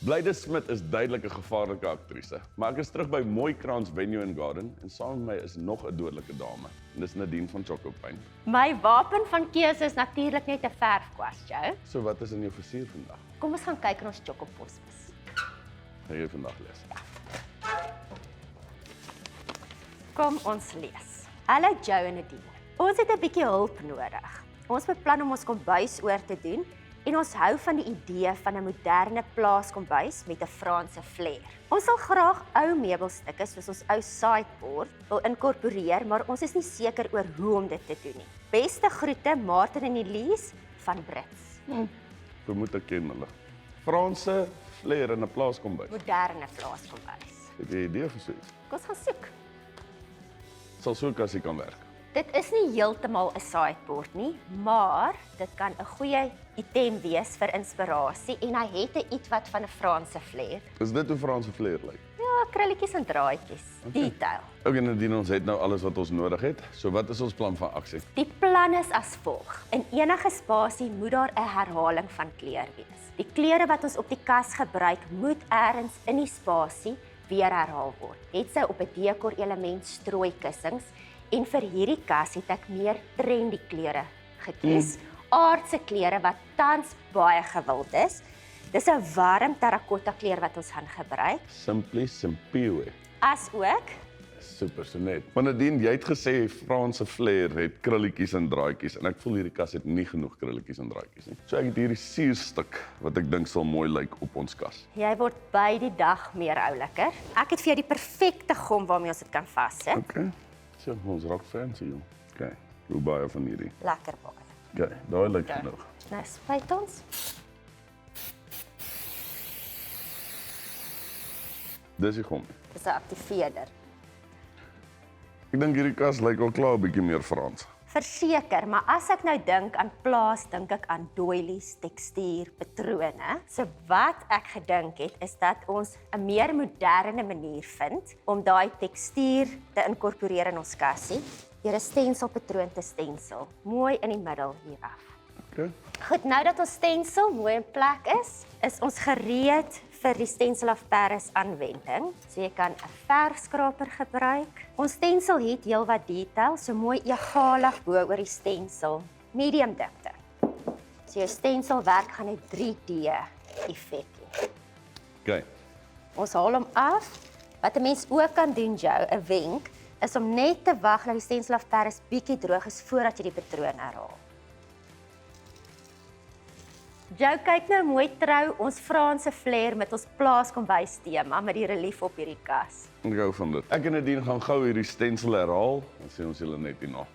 Blyde Smit is duidelik 'n gevaarlike aktrise, maar ek is terug by Mooi Krans Venue and Garden en saam met my is nog 'n dodelike dame. En dis Nadine van Tjhoko. My wapen van keuse is natuurlik net 'n verfkwas, Jo. So wat is in jou versier vandag? Kom ons gaan kyk in ons Tjhoko posbus. Gaan jy vandag lees? Kom ons lees. Hallo Jo en Nadine. Ons het 'n bietjie hulp nodig. Ons beplan om ons kombuis oor te doen en ons hou van die idee van 'n moderne plaaskombuis met 'n Franse flair. Ons sal graag ou meubelstukke soos ons ou sideboard wil inkorporeer, maar ons is nie seker oor hoe om dit te doen nie. Beste groete, Martin en Elise van Brits. Vermoed ek ken hulle. Franse flair in 'n plaaskombuis. Moderne plaaskombuis. Het jy 'n idee vir so iets? Kom ons gaan soek. Sal so 'n kassie kan werk. Dit is nie heeltemal 'n sideboard nie, maar dit kan 'n goeie item wees vir inspirasie en hy het 'n ietwat van 'n Franse flair. Is dit hoe Franse flair lyk? Ja, krulletjies en draadjies. Detail. Okay, Nadine, ons het nou alles wat ons nodig het. So wat is ons plan van aksie? Die plan is as volg. In enige spasie moet daar 'n herhaling van kleur wees. Die kleure wat ons op die kas gebruik, moet eers in die spasie weer herhaal word. Het sy op 'n dekor-element strooikussings en vir hierdie kas het ek meer trendy kleure gekies. Aardse kleure wat tans baie gewild is. Dis 'n warm terrakotta kleur wat ons gaan gebruik. Simply Simpiwe. As ook Super so net. Maar Nadine, jy het gesê Franse flair het krulletjies en draadjies en ek voel hierdie kas het nie genoeg krulletjies en draadjies nie. So ek het hierdie suurstuk wat ek dink sal mooi lyk op ons kas. jy word by die dag meer ouliker. Ek het vir jou die perfekte gom waarmee ons dit kan vassit. Okay. So, ons raak fancy, joh. Okay. Hoe baie van hierdie? Lekker baie. Okay, daai lyk genoeg. Nou spuit ons. Dis die gom. Dis 'n aktiveerder. Ek dink hierdie kas lyk al klaar 'n bietjie meer Frans. Verseker, maar as ek nou dink aan plaas, dink ek aan doilies, tekstuur, patrone. So wat ek gedink het, is dat ons 'n meer moderne manier vind om daai tekstuur te inkorporeer in ons kassie, deur 'n stenselpatroon te stensel, mooi in die middel hier af. Okay. Goed, nou dat ons stensel mooi in plek is ons gereed vir die Stencil of Paris aanwending. So jy kan 'n verfskraper gebruik. Ons stensel het heelwat detail, so mooi egalig bo oor die stensel, medium dikte. So jou stensel werk gaan 'n 3D effek hê. Okay. Ons haal hom af. Wat 'n mens ook kan doen, Jo, 'n wenk, is om net te wag dat die Stencil of Paris bietjie droog is voordat jy die patroon herhaal. Jo, kyk nou mooi trou ons Franse flair met ons plaaskombuis tema met die relief op hierdie kas. Ek hou van dit. Ek en Nadine gaan gou hierdie stensel herhaal, dan sien ons julle net hierna.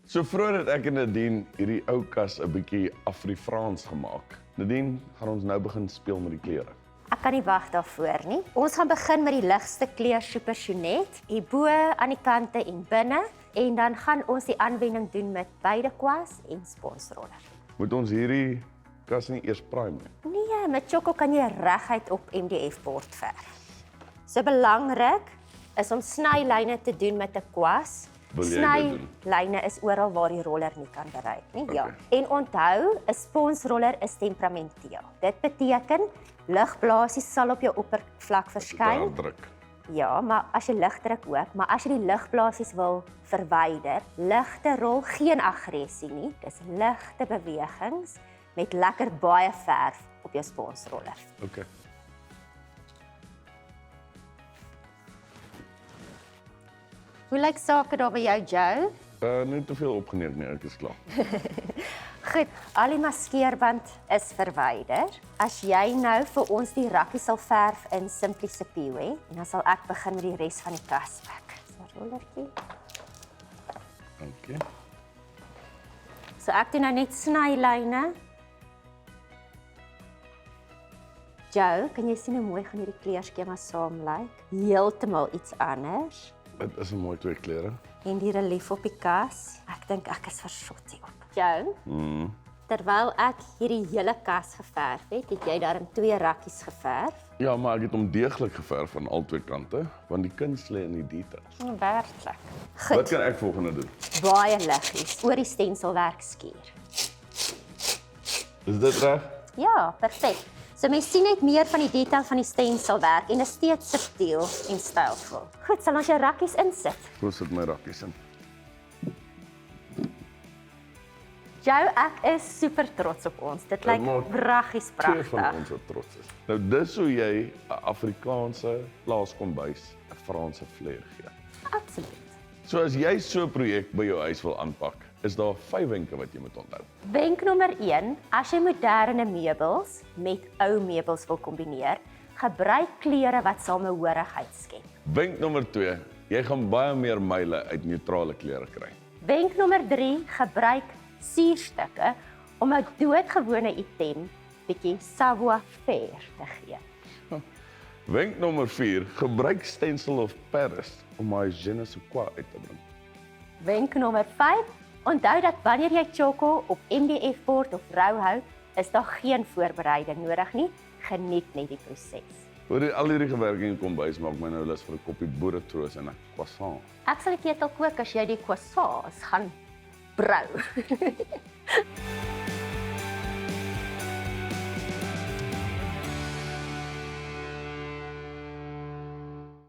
So vroeër het ek en Nadine hierdie ou kas 'n bietjie Afri-Frans gemaak. Nadine, gaan ons nou begin speel met die kleure. Ek kan nie wag daarvoor nie. Ons gaan begin met die ligste kleur Super Chounet, hierbo aan die kante en binne, en dan gaan ons die aanwending doen met beide kwas en sponsroller. Moet ons hierdie kas nie eers prime nie? Nee, met Tjhoko kan jy reguit op MDF-bord verf. So belangrik is om snylyne te doen met 'n kwas. Wil jy dit doen? Snylyne is oral waar die roller nie kan bereik nie. Ja. En onthou, 'n sponsroller is temperamenteel. Dit beteken ligblaasies sal op jou oppervlak verskyn. Daar druk. Ja, maar as jy lig druk ook, maar as jy die ligblaasies wil verwyder, ligte rol geen aggressie nie. Dis ligte bewegings met lekker baie verf op jou sponsroller. Okay. Hoe lyk sake daar by jou, Jo? Nie te veel opgeneem nie, ek is klaar. Goed, al die maskeerband is verwyder. As jy nou vir ons die rakkie sal verf in Simply Simpiwe, en dan sal ek begin met die res van die kas werk. So rollertjie. Okay. So ek doen nou net snylyne. Jo, kan jy sien hoe mooi gaan hierdie kleurskema saam lyk? Heeltemal iets anders. Dit is 'n mooi twee kleure. En die relief op die kas. Ek dink ek is versot hierop. Jo, terwyl ek hierdie hele kas geverf het jy daar in 2 rakkies geverf. Ja, maar ek het hom deeglik geverf aan al 2 kante, want die kuns lê in die details. Werklik. Wat Goed, kan ek volgende doen? baie liggies oor die stenselwerk skuur. Is dit reg? Ja, perfek. So mens sien net meer van die detail van die stenselwerk en is steeds subtiel en stylvol. Goed, sal ons jou rakkies insit. Hoe sit my rakkies in? Jo, ek is super trots op ons. Dit lyk maak wraggies Twee van pragtig. ons wat trots is. Nou dis hoe jy 'n Afrikaanse plaaskombuis 'n Franse flair gee. Absoluut. So as jy so 'n projek by jou huis wil aanpak, is daar 5 wenke wat jy moet onthou. Wenk nommer 1, as jy moderne meubels met ou meubels wil kombineer, gebruik kleure wat samehorigheid skep. Wenk nommer 2, jy gaan baie meer myle uit neutrale kleure kry. Wenk nommer 3, gebruik suurstukke om 'n doodgewone item bietjie savoir-faire te gee. Wenk nommer 4, gebruik stencil of Paris om my je ne sais quoi uit te bring. Wenk nommer 5, onthou dat wanneer jy Tjhoko op MDF-bord of rou hou, is daar geen voorbereiding nodig nie. Geniet net die proses. Oor al hierdie gewerk in kombuis maak my nou lus vir 'n koppie boeretroos en 'n croissant. Ek sal die ketel kook as jy die croissants gaan brou.